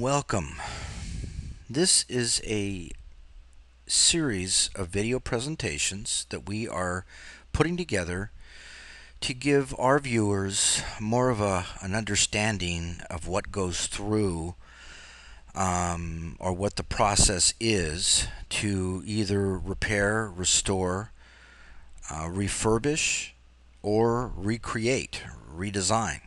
Welcome. This is a series of video presentations that we are putting together to give our viewers more of an understanding of what goes through or what the process is to either repair, restore, refurbish, or recreate, redesign.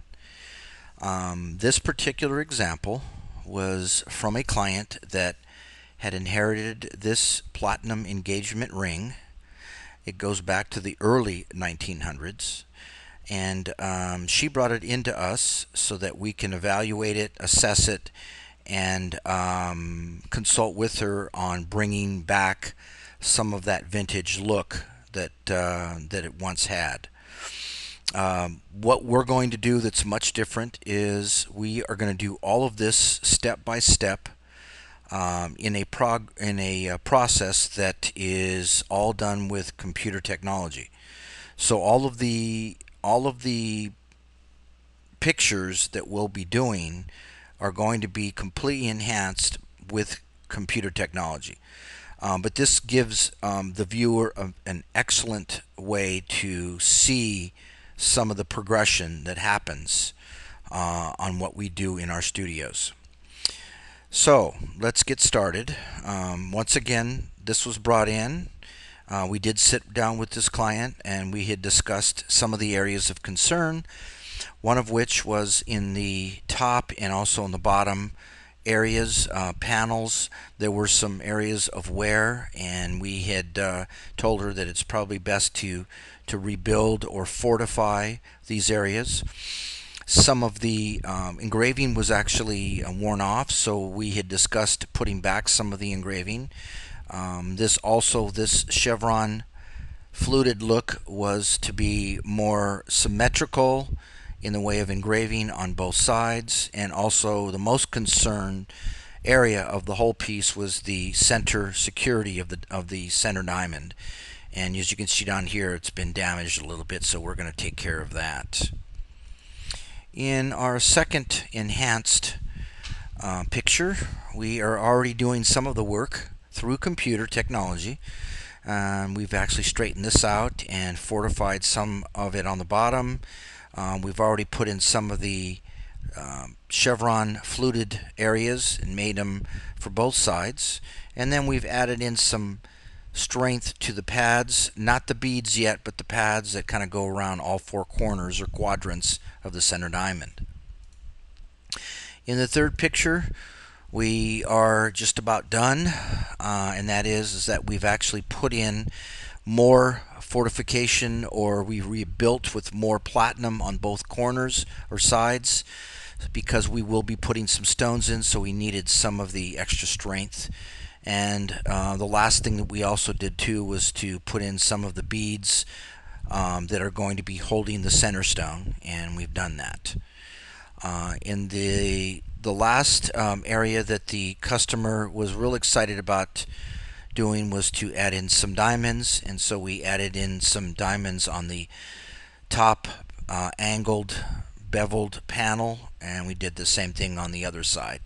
This particular example was from a client that had inherited this platinum engagement ring. It goes back to the early 1900s, and she brought it into us so that we can evaluate it, assess it, and consult with her on bringing back some of that vintage look that it once had. What we're going to do that's much different is we are going to do all of this step by step in a process that is all done with computer technology. So all of the pictures that we'll be doing are going to be completely enhanced with computer technology. But this gives the viewer an excellent way to see some of the progression that happens on what we do in our studios. So let's get started. Once again, this was brought in. We did sit down with this client and we had discussed some of the areas of concern, one of which was in the top and also in the bottom areas, panels. There were some areas of wear, and we had told her that it's probably best to rebuild or fortify these areas. Some of the engraving was actually worn off, so we had discussed putting back some of the engraving. This chevron fluted look was to be more symmetrical in the way of engraving on both sides, and also the most concerned area of the whole piece was the center security of the center diamond. And as you can see down here, it's been damaged a little bit, so we're going to take care of that. In our second enhanced picture, we are already doing some of the work through computer technology. We've actually straightened this out and fortified some of it on the bottom. We've already put in some of the chevron fluted areas and made them for both sides. And then we've added in some strength to the pads, not the beads yet, but the pads that kind of go around all four corners or quadrants of the center diamond. In the third picture, we are just about done, and that is that we've actually put in more fortification, or we rebuilt with more platinum on both corners or sides, because we will be putting some stones in, so we needed some of the extra strength. And the last thing that we also did too was to put in some of the beads that are going to be holding the center stone, and we've done that. In the last area that the customer was real excited about doing was to add in some diamonds, and so we added in some diamonds on the top angled beveled panel, and we did the same thing on the other side.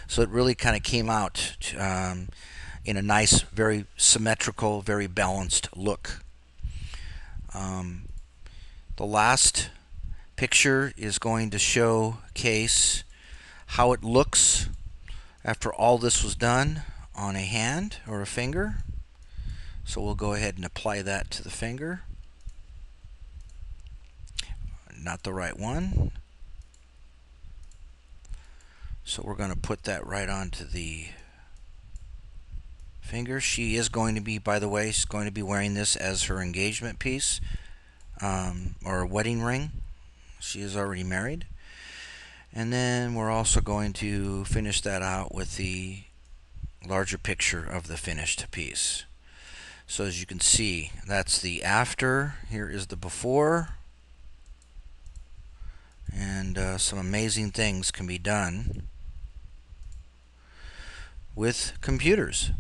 So it really kind of came out in a nice, very symmetrical, very balanced look. The last picture is going to showcase how it looks after all this was done on a hand or a finger. So we'll go ahead and apply that to the finger. Not the right one. So we're going to put that right onto the finger. She is going to be, by the way, she's going to be wearing this as her engagement piece or wedding ring. She is already married. And then we're also going to finish that out with the larger picture of the finished piece. So as you can see, that's the after. Here is the before. And some amazing things can be done with computers.